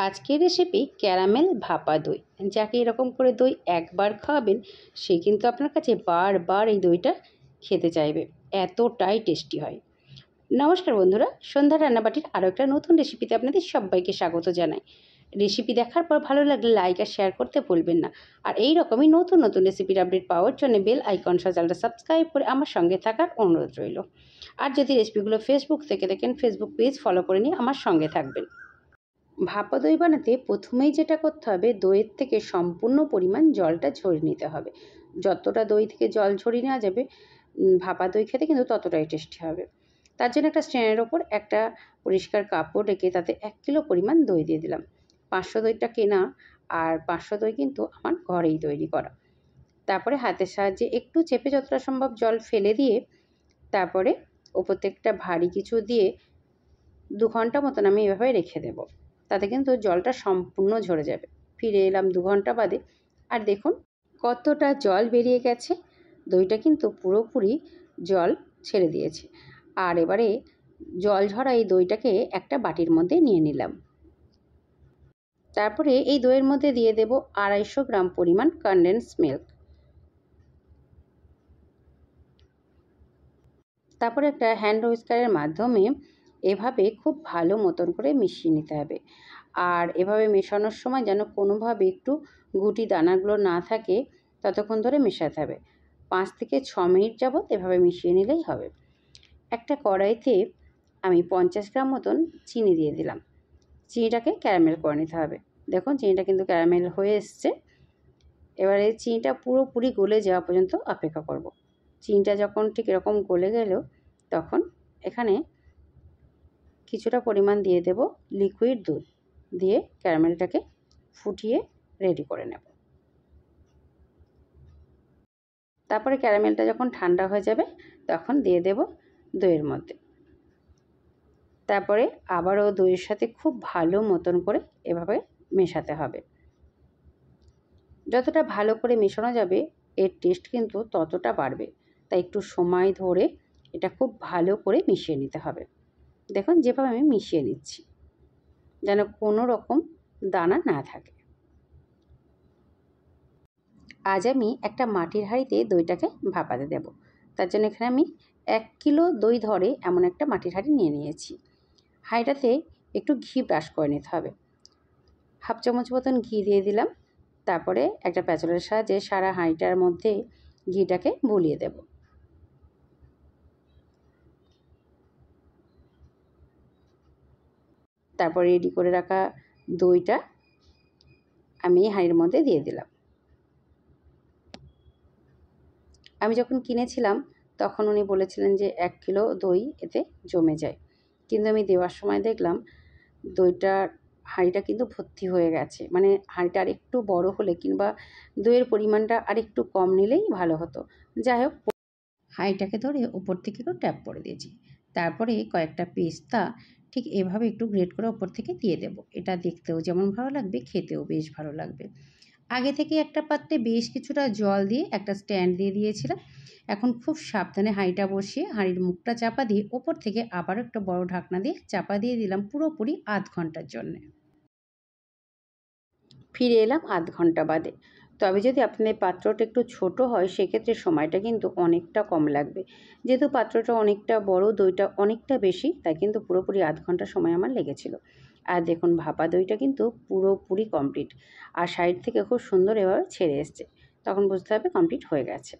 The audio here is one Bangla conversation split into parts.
আজকের রেসিপি ক্যারামেল ভাপা দই। যাকে এরকম করে দই একবার খাওয়াবেন সে কিন্তু আপনার কাছে বারবার এই দইটা খেতে চাইবে, এতটাই টেস্টি হয়। নমস্কার বন্ধুরা, সন্ধ্যা রান্নাবাটির আরও একটা নতুন রেসিপিতে আপনাদের সবাইকে স্বাগত জানাই। রেসিপি দেখার পর ভালো লাগলে লাইক আর শেয়ার করতে ভুলবেন না। আর এই রকমই নতুন নতুন রেসিপির আপডেট পাওয়ার জন্য বেল আইকন সহ চ্যানেলটা সাবস্ক্রাইব করে আমার সঙ্গে থাকার অনুরোধ রইল। আর যদি রেসিপিগুলো ফেসবুক থেকে দেখেন, ফেসবুক পেজ ফলো করে নিয়ে আমার সঙ্গে থাকবেন। ভাপা দই বানাতে প্রথমেই যেটা করতে হবে, দইয়ের থেকে সম্পূর্ণ পরিমাণ জলটা ঝরিয়ে নিতে হবে। যতটা দই থেকে জল ঝরিয়ে নেওয়া যাবে ভাপা দই খেতে কিন্তু ততটাই টেস্টি হবে। তার জন্য একটা স্ট্যান্ডের ওপর একটা পরিষ্কার কাপড় রেখে তাতে 1 কিলো পরিমাণ দই দিয়ে দিলাম। 500 দইটা কেনা, আর 500 দই কিন্তু আমার ঘরেই তৈরি করা। তারপরে হাতের সাহায্যে একটু চেপে যতটা সম্ভব জল ফেলে দিয়ে তারপরে ওপর থেকে একটা ভারী কিছু দিয়ে 2 ঘন্টা মতন আমি এভাবে রেখে দেবো। তাতে কিন্তু জলটা সম্পূর্ণ ঝরে যাবে। ফিরে এলাম 2 ঘন্টা বাদে, আর দেখুন কতটা জল বেরিয়ে গেছে। দইটা কিন্তু পুরোপুরি জল ছেড়ে দিয়েছে। আর এবারে জল ঝরা এই দইটাকে একটা বাটির মধ্যে নিয়ে নিলাম। তারপরে এই দইয়ের মধ্যে দিয়ে দেব 250 গ্রাম পরিমাণ কনডেন্স মিল্ক। তারপরে একটা হ্যান্ড হুইস্কারের মাধ্যমে এভাবে খুব ভালো মতন করে মিশিয়ে নিতে হবে। আর এভাবে মেশানোর সময় যেন কোনোভাবে একটু গুটি দানাগুলো না থাকে, ততক্ষণ ধরে মেশাতে হবে। 5 থেকে 6 মিনিট যাবত এভাবে মিশিয়ে নিলেই হবে। একটা কড়াইতে আমি 50 গ্রাম মতন চিনি দিয়ে দিলাম। চিনিটাকে ক্যারামেল করে নিতে হবে। দেখুন চিনিটা কিন্তু ক্যারামেল হয়ে এসছে। এবারে চিনিটা পুরোপুরি গলে যাওয়া পর্যন্ত অপেক্ষা করব। চিনিটা যখন ঠিক এরকম গলে গেল, তখন এখানে কিছুটা পরিমাণ দিয়ে দেব লিকুইড দুধ, দিয়ে ক্যারামেলটাকে ফুটিয়ে রেডি করে নেব। তারপরে ক্যারামেলটা যখন ঠান্ডা হয়ে যাবে তখন দিয়ে দেব দইয়ের মধ্যে। তারপরে আবারও দইয়ের সাথে খুব ভালো মতন করে এভাবে মেশাতে হবে। যতটা ভালো করে মেশানো যাবে এর টেস্ট কিন্তু ততটা বাড়বে। তাই একটু সময় ধরে এটা খুব ভালো করে মিশিয়ে নিতে হবে। দেখুন যেভাবে আমি মিশিয়ে নিচ্ছি, যেন কোনো রকম দানা না থাকে। আজ আমি একটা মাটির হাঁড়িতে দইটাকে ভাপাতে দেব। তার জন্য এখানে আমি 1 কিলো দই ধরে এমন একটা মাটির হাঁড়ি নিয়ে নিয়েছি। হাঁড়িটাতে একটু ঘি ব্রাশ করে নিতে হবে। 1/2 চামচ মতন ঘি দিয়ে দিলাম। তারপরে একটা প্যাচুলার সাহায্যে সারা হাঁড়িটার মধ্যে ঘিটাকে বুলিয়ে দেব। তারপর রেডি করে রাখা দইটা আমি হাঁড়ির মধ্যে দিয়ে দিলাম। আমি যখন কিনেছিলাম তখন উনি বলেছিলেন যে 1 কিলো দই এতে জমে যায়, কিন্তু আমি দেওয়ার সময় দেখলাম দইটার হাঁড়িটা কিন্তু ভর্তি হয়ে গেছে। মানে হাঁড়িটা আরেকটু বড় হলে কিংবা দইয়ের পরিমাণটা আরেকটু কম নিলেই ভালো হতো। যাই হোক, হাঁড়িটাকে ধরে ওপর থেকে একটু ট্যাপ করে দিয়েছি। তারপরে কয়েকটা পেস্তা ঠিক এভাবে একটু গ্রেট করে ওপর থেকে দিয়ে দেব। এটা দেখতেও যেমন ভালো লাগবে, খেতেও বেশ ভালো লাগবে। আগে থেকে একটা পাত্রে বেশ কিছুটা জল দিয়ে একটা স্ট্যান্ড দিয়ে দিয়েছিলাম। এখন খুব সাবধানে হাঁড়িটা বসিয়ে হাঁড়ির মুখটা চাপা দিয়ে ওপর থেকে আবারও একটা বড় ঢাকনা দিয়ে চাপা দিয়ে দিলাম পুরোপুরি আধ ঘন্টার জন্যে। ফিরে এলাম আধ ঘন্টা বাদে। তবে যদি আপনাদের পাত্রটা একটু ছোট হয় সেক্ষেত্রে সময়টা কিন্তু অনেকটা কম লাগবে। যেহেতু পাত্রটা অনেকটা বড়, দইটা অনেকটা বেশি, তাই কিন্তু পুরোপুরি আধ ঘন্টা সময় আমার লেগেছিল। আর দেখুন ভাপা দইটা কিন্তু পুরোপুরি কমপ্লিট, আর সাইড থেকে খুব সুন্দর এভাবে ছেড়ে এসছে। তখন বুঝতে হবে কমপ্লিট হয়ে গেছে।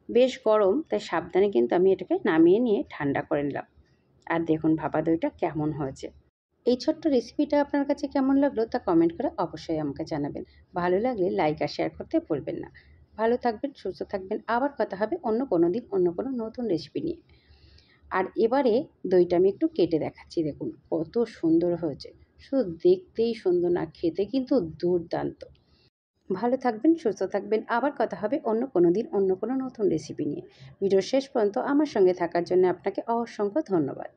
বেশ গরম, তাই সাবধানে কিন্তু আমি এটাকে নামিয়ে নিয়ে ঠান্ডা করে নিলাম। আর দেখুন ভাপা দইটা কেমন হয়েছে। এই ছোট্ট রেসিপিটা আপনার কাছে কেমন লাগলো তা কমেন্ট করে অবশ্যই আমাকে জানাবেন। ভালো লাগলে লাইক আর শেয়ার করতে ভুলবেন না। ভালো থাকবেন, সুস্থ থাকবেন। আবার কথা হবে অন্য কোনো দিন অন্য কোনো নতুন রেসিপি নিয়ে। আর এবারে দইটা আমি একটু কেটে দেখাচ্ছি। দেখুন কত সুন্দর হয়েছে। শুধু দেখতেই সুন্দর না, খেতে কিন্তু দুর্দান্ত। ভালো থাকবেন, সুস্থ থাকবেন। আবার কথা হবে অন্য কোনো দিন অন্য কোনো নতুন রেসিপি নিয়ে। ভিডিওর শেষ পর্যন্ত আমার সঙ্গে থাকার জন্য আপনাকে অসংখ্য ধন্যবাদ।